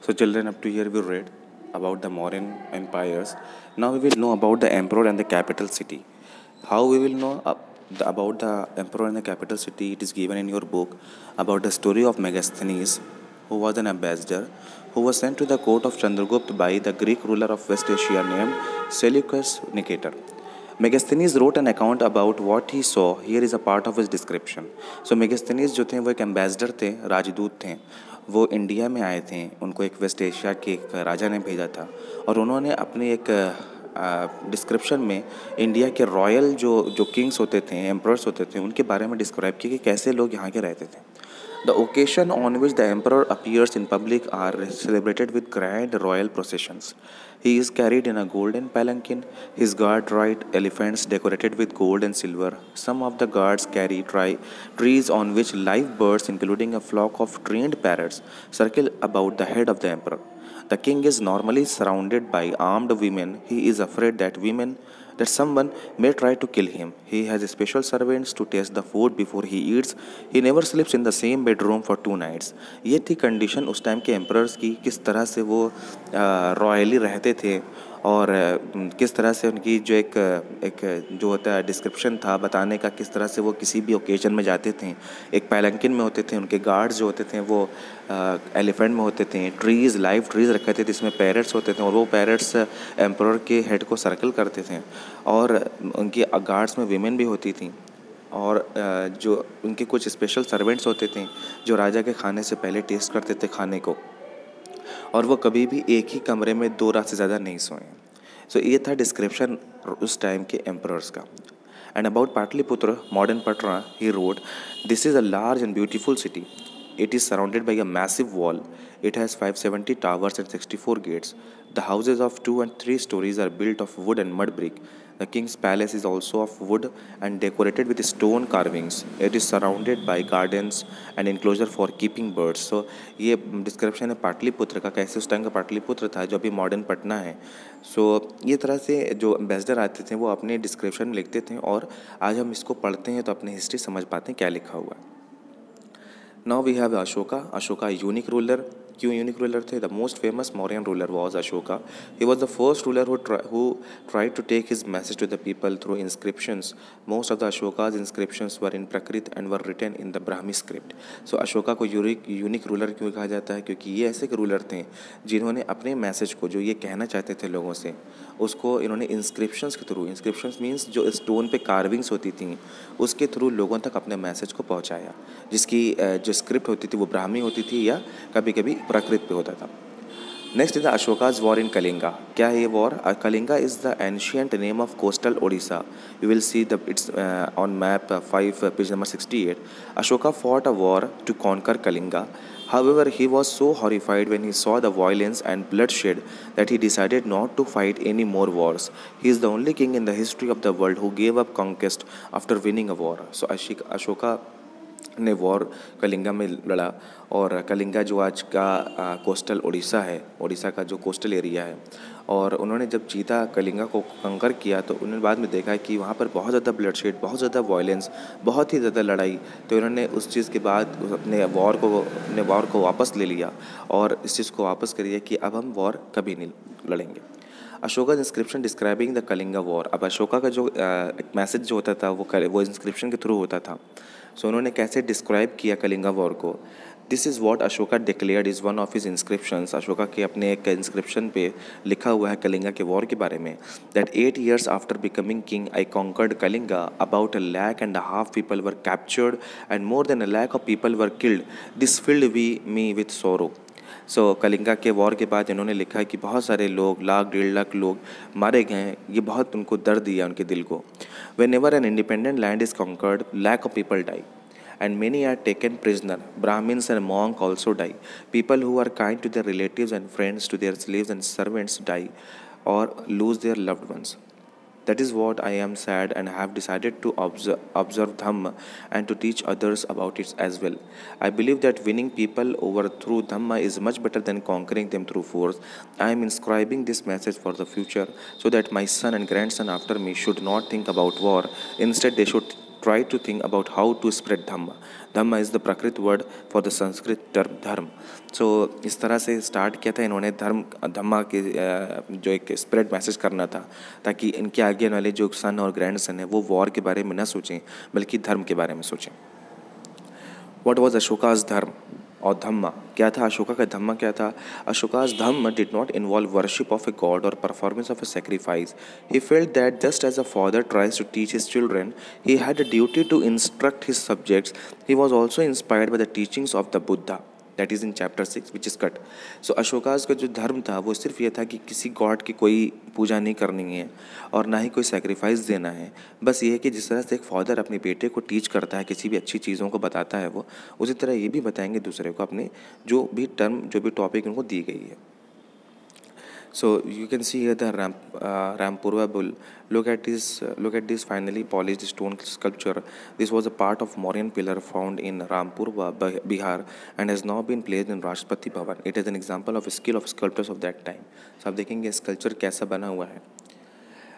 So, children, up to here we read about the Mauryan empires. Now we will know about the emperor and the capital city. How we will know about the emperor and the capital city? It is given in your book about the story of Megasthenes, who was an ambassador who was sent to the court of Chandragupta by the Greek ruler of West Asia named Seleucus Nicator. Megasthenes wrote an account about what he saw. Here is a part of his description. So Megasthenes जो थे वो एक ambassador थे, राजदूत थे. वो India में आए थे. उनको एक वेस्ट एशिया के एक राजा ने भेजा था और उन्होंने अपने एक डिस्क्रिप्शन में इंडिया के रॉयल जो जो किंग्स होते थे, एम्परर्स होते थे, उनके बारे में डिस्क्राइब किया कि कैसे लोग यहाँ के रहते थे. The occasion on which the emperor appears in public are celebrated with grand royal processions. He is carried in a golden palanquin. His guard ride elephants decorated with gold and silver. Some of the guards carry trees on which live birds, including a flock of trained parrots, circle about the head of the emperor. The king is normally surrounded by armed women. He is afraid that someone may try to kill him. He has special servants to taste the food before he eats. He never sleeps in the same bedroom for 2 nights. ये थी condition उस time के emperors की, किस तरह से वो royally रहते थे और किस तरह से उनकी जो एक जो होता है डिस्क्रिप्शन था बताने का, किस तरह से वो किसी भी ओकेजन में जाते थे. एक पैलंकिन में होते थे, उनके गार्ड्स जो होते थे वो एलिफेंट में होते थे. ट्रीज़, लाइव ट्रीज़ रखे थे जिसमें पैरट्स होते थे और वो पैरट्स एम्परर के हेड को सर्कल करते थे. और उनकी गार्ड्स में विमेन भी होती थी और जो उनके कुछ स्पेशल सर्वेंट्स होते थे जो राजा के खाने से पहले टेस्ट करते थे खाने को, और वो कभी भी एक ही कमरे में 2 रात से ज़्यादा नहीं सोए. सो ये था डिस्क्रिप्शन उस टाइम के एम्परर्स का. And about Pataliputra, modern Patna, he road, this is a large and beautiful city. It is surrounded by a massive wall. It has 570 towers and 64 gates. The houses of 2 and 3 stories are built of wood and mud brick. The king's palace is also of wood and decorated with stone carvings. It is surrounded by gardens and enclosure for keeping birds. So ये description है पाटलिपुत्र का, कैसे उस time का पाटलिपुत्र था जो अभी modern Patna है. सो ये तरह से जो एम्बेसडर आते थे वो अपने डिस्क्रिप्शन में लिखते थे और आज हम इसको पढ़ते हैं तो अपनी हिस्ट्री समझ पाते हैं क्या लिखा हुआ है. Now we have Ashoka. Ashoka, a unique ruler. क्यों यूनिक रूलर थे? The most famous Mauryan ruler was Ashoka. He was the first ruler who tried to take his message to the people through inscriptions. Most of the Ashoka's inscriptions were in Prakrit and were written in the Brahmi script. So Ashoka को unique ruler क्यों कहा जाता है? क्योंकि ये ऐसे ruler थे जिन्होंने अपने मैसेज को, जो ये कहना चाहते थे लोगों से, उसको इन्होंने इंस्क्रिप्शंस के थ्रू, इंस्क्रिप्शंस मीन्स जो स्टोन पे कार्विंग्स होती थी उसके थ्रू लोगों तक अपने मैसेज को पहुँचाया, जिसकी जो स्क्रिप्ट होती थी वो ब्राह्मी होती थी या कभी कभी प्राकृत पे होता था. Next is the Ashoka's war in Kalinga. क्या है ये war? Kalinga is the ancient name of coastal Odisha. You will see the it's on map 5 page number 68. Ashoka fought a war to conquer Kalinga. However, he was so horrified when he saw the violence and bloodshed that he decided not to fight any more wars. He is the only king in the history of the world who gave up conquest after winning a war. So Ashoka ने war Kalinga में लड़ा और कलिंगा जो आज का coastal Orissa है, उड़ीसा का जो कोस्टल एरिया है, और उन्होंने जब जीता, कलिंगा को कंकर किया, तो उन्होंने बाद में देखा कि वहाँ पर बहुत ज़्यादा ब्लडशेड, बहुत ज़्यादा वायलेंस, बहुत ही ज़्यादा लड़ाई. तो इन्होंने उस चीज़ के बाद अपने वॉर को वापस ले लिया और इस चीज़ को वापस कर दिया कि अब हम वॉर कभी नहीं लड़ेंगे. Ashoka inscription describing the Kalinga war. अब अशोका का जो मैसेज जो होता था वो इंस्क्रिप्शन के थ्रू होता था. सो उन्होंने कैसे डिस्क्राइब किया कलिंगा वॉर को? This is what Ashoka declared is one of his inscriptions. Ashoka के अपने एक इंस्क्रिप्शन पे लिखा हुआ है कलिंगा के वॉर के बारे में, that 8 years after becoming king I conquered Kalinga. About 1.5 lakh people were captured and more than 1 lakh of people were killed. This filled me with sorrow. So Kalinga के वॉर के बाद इन्होंने लिखा है कि बहुत सारे लोग, 1.5 लाख लोग मारे गए हैं. ये बहुत उनको दर्द दिया उनके दिल को. Whenever an independent land is conquered, lakh of people die and many are taken prisoner. Brahmins and monks also die. People who are kind to their relatives and friends, to their slaves and servants die or lose their loved ones. That is what I am sad and have decided to observe Dhamma and to teach others about it as well. I believe that winning people over through Dhamma is much better than conquering them through force. I am inscribing this message for the future so that my son and grandson after me should not think about war. Instead, they should try to think about how to spread Dhamma. Dhamma is the Prakrit word for the Sanskrit term dharma. So इस तरह से start किया था इन्होंने धम्मा के जो एक spread message करना था, ताकि इनके आगे वाले जो सन और ग्रैंड सन है वो वॉर के बारे में न सोचें बल्कि धर्म के बारे में सोचें. What was Ashoka's धर्म और धम्मा? क्या था अशोका का धम्मा? क्या था? Ashoka's Dhamma did not involve worship of a god or performance of a sacrifice. He felt that just as a father tries to teach his children, he had a duty to instruct his subjects. He was also inspired by the teachings of the Buddha. That is in chapter 6 which is cut. So अशोकास का जो धर्म था वो सिर्फ ये था कि किसी गॉड की कोई पूजा नहीं करनी है और ना ही कोई सेक्रीफाइस देना है. बस ये है कि जिस तरह से एक फादर अपने बेटे को टीच करता है, किसी भी अच्छी चीज़ों को बताता है, वो उसी तरह ये भी बताएंगे दूसरे को अपने जो भी टॉपिक उनको दी गई है. So you can see here the Rampurva bull. Look at this finely polished stone sculpture. This was a part of Mauryan pillar found in Rampurva, Bihar, and has now been placed in Rashtrapati Bhavan. It is an example of a skill of sculptors of that time. So आप देखेंगे sculpture कैसा बना हुआ है.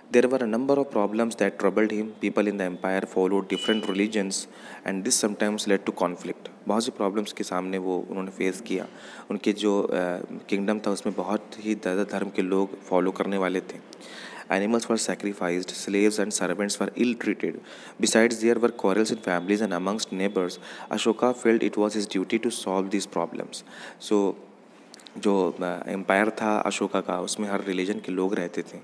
There were a number of problems that troubled him. People in the empire followed different religions and this sometimes led to conflict. बहुत सी problems के सामने वो उन्होंने फेस किया. उनके जो किंगडम था उसमें बहुत ही ज़्यादा धर्म के लोग फॉलो करने वाले थे. Animals were sacrificed, slaves and servants were ill-treated. Besides, there were quarrels in families and amongst neighbors. Ashoka felt it was his duty to solve these problems. So जो एम्पायर था अशोका का उसमें हर रिलीजन के लोग रहते थे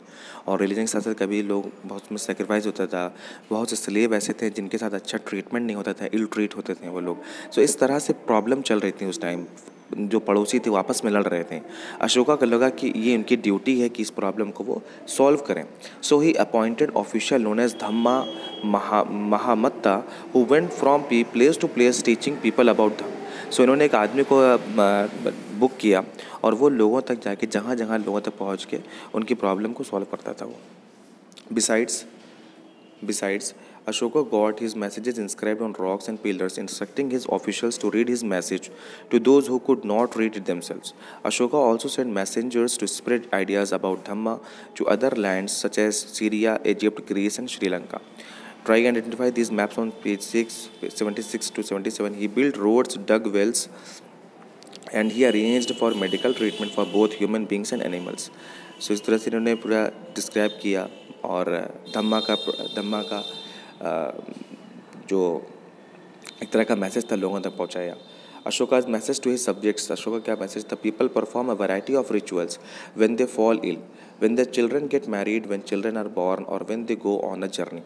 और रिलीजन के साथ साथ कभी लोग बहुत में सेक्रीफाइस होता था. बहुत से स्लेव ऐसे थे जिनके साथ अच्छा ट्रीटमेंट नहीं होता था, इल ट्रीट होते थे वो लोग. सो इस तरह से प्रॉब्लम चल रही थी उस टाइम. जो पड़ोसी थे वो आपस में लड़ रहे थे. अशोका को लगा कि ये उनकी ड्यूटी है कि इस प्रॉब्लम को वो सॉल्व करें. So he appointed official known as Dhamma Mahamatta who went from place to place teaching people about Dhamma. So इन्होंने एक आदमी को बुक किया और वो लोगों तक जाके जहाँ जहाँ लोगों तक पहुँच के उनकी प्रॉब्लम को सॉल्व करता था वो. Besides, Ashoka got his messages inscribed on rocks and pillars, instructing his officials to read his message to those who could not read it themselves. Ashoka also sent messengers to spread ideas about Dhamma to other lands such as Syria, Egypt, Greece, and Sri Lanka. Try and identify these maps on page 76 to 77. He built roads, dug wells, and he arranged for medical treatment for both human beings and animals. So इस तरह से इन्होंने पूरा describe किया और धम्मा का जो एक तरह का मैसेज था लोगों तक पहुंचाया. Ashoka's message to his subjects. Ashoka क्या मैसेज था? People perform a variety of rituals when they fall ill, when their children get married, when children are born, or when they go on a journey.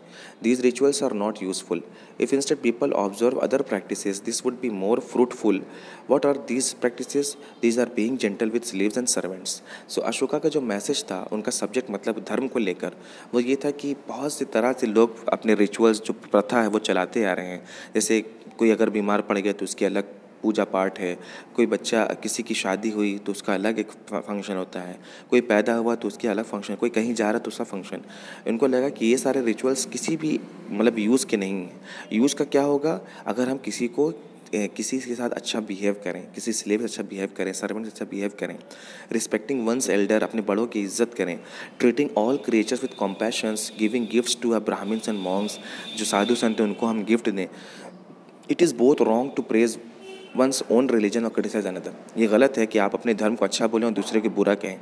These rituals are not useful. If instead people observe other practices, this would be more fruitful. What are these practices? These are being gentle with slaves and servants. So Ashoka का जो message था, उनका subject मतलब धर्म को लेकर, वो ये था कि बहुत सी तरह से लोग अपने रिचुअल्स जो प्रथा है वो चलाते आ रहे हैं. जैसे कोई अगर बीमार पड़ गया तो उसकी अलग पूजा पाठ है, कोई बच्चा किसी की शादी हुई तो उसका अलग एक फंक्शन होता है, कोई पैदा हुआ तो उसकी अलग फंक्शन, कोई कहीं जा रहा तो उसका फंक्शन. इनको लगा कि ये सारे रिचुअल्स किसी भी मतलब यूज़ के नहीं हैं. यूज़ का क्या होगा? अगर हम किसी के साथ अच्छा बिहेव करें, किसी स्लेव से अच्छा बिहेव करें, सर्वेंट से अच्छा बिहेव करें, रिस्पेक्टिंग वंस एल्डर, अपने बड़ों की इज्जत करें, treating all creatures with compassions, giving gifts to a Brahmans and monks, जो साधु संत हैं उनको हम गिफ्ट दें. It is both wrong to praise one's own religion और क्रिटिसाइज अनदर. ये गलत है कि आप अपने धर्म को अच्छा बोलें और दूसरे को बुरा कहें.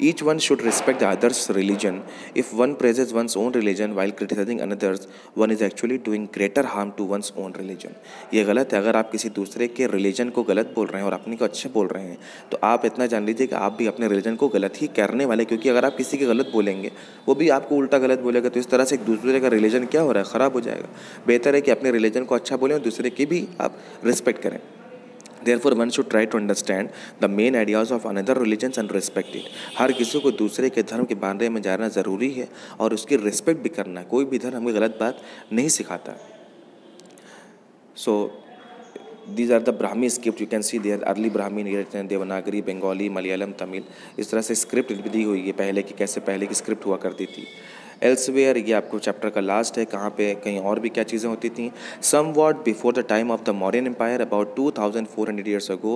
Each one should respect the others religion. If one praises one's own religion while criticising another's, one is actually doing greater harm to one's own religion. ये गलत है. अगर आप किसी दूसरे के रिलीजन को गलत बोल रहे हैं और अपने को अच्छा बोल रहे हैं तो आप इतना जान लीजिए कि आप भी अपने रिलीजन को गलत ही करने वाले. क्योंकि अगर आप किसी के गलत बोलेंगे वो भी आपको उल्टा गलत बोलेगा, तो इस तरह से एक दूसरे का रिलीजन क्या हो रहा है, ख़राब हो जाएगा. बेहतर है कि अपने रिलीजन को अच्छा बोलें और दूसरे की भी आप रिस्पेक्ट करें. Therefore, one should try to understand the main ideas of another religions and respect it. हर किसी को दूसरे के धर्म के बारे में जानना ज़रूरी है और उसकी रिस्पेक्ट भी करना है. कोई भी धर्म हमें गलत बात नहीं सिखाता. So these are the Brahmi script. You can see there early Brahmi written Devanagari, Bengali, Malayalam, Tamil. इस तरह से स्क्रिप्ट भी दी हुई है पहले की, कैसे पहले की स्क्रिप्ट हुआ करती थी. एल्सवेयर ये आपको चैप्टर का लास्ट है, कहाँ पे कहीं और भी क्या चीज़ें होती थी। Somewhat before the time of the Mauryan empire about 2400 years ago,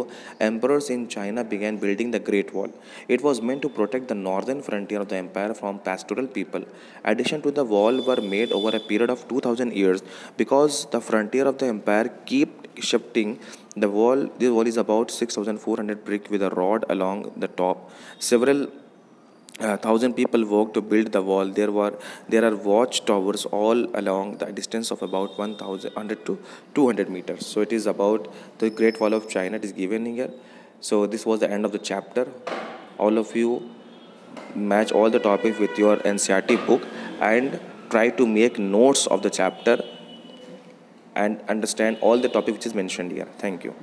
emperors in China began building the Great Wall. It was meant to protect the northern frontier of the empire from pastoral people. Addition to the wall were made over a period of 2000 years because the frontier of the empire kept shifting. This wall is about 6,400 brick with a rod along the top. Several thousand people worked to build the wall. There are watchtowers all along the distance of about 1,100 to 200 meters. So it is about the Great Wall of China. It is given here. So this was the end of the chapter. All of you match all the topics with your NCERT book and try to make notes of the chapter and understand all the topic which is mentioned here. Thank you.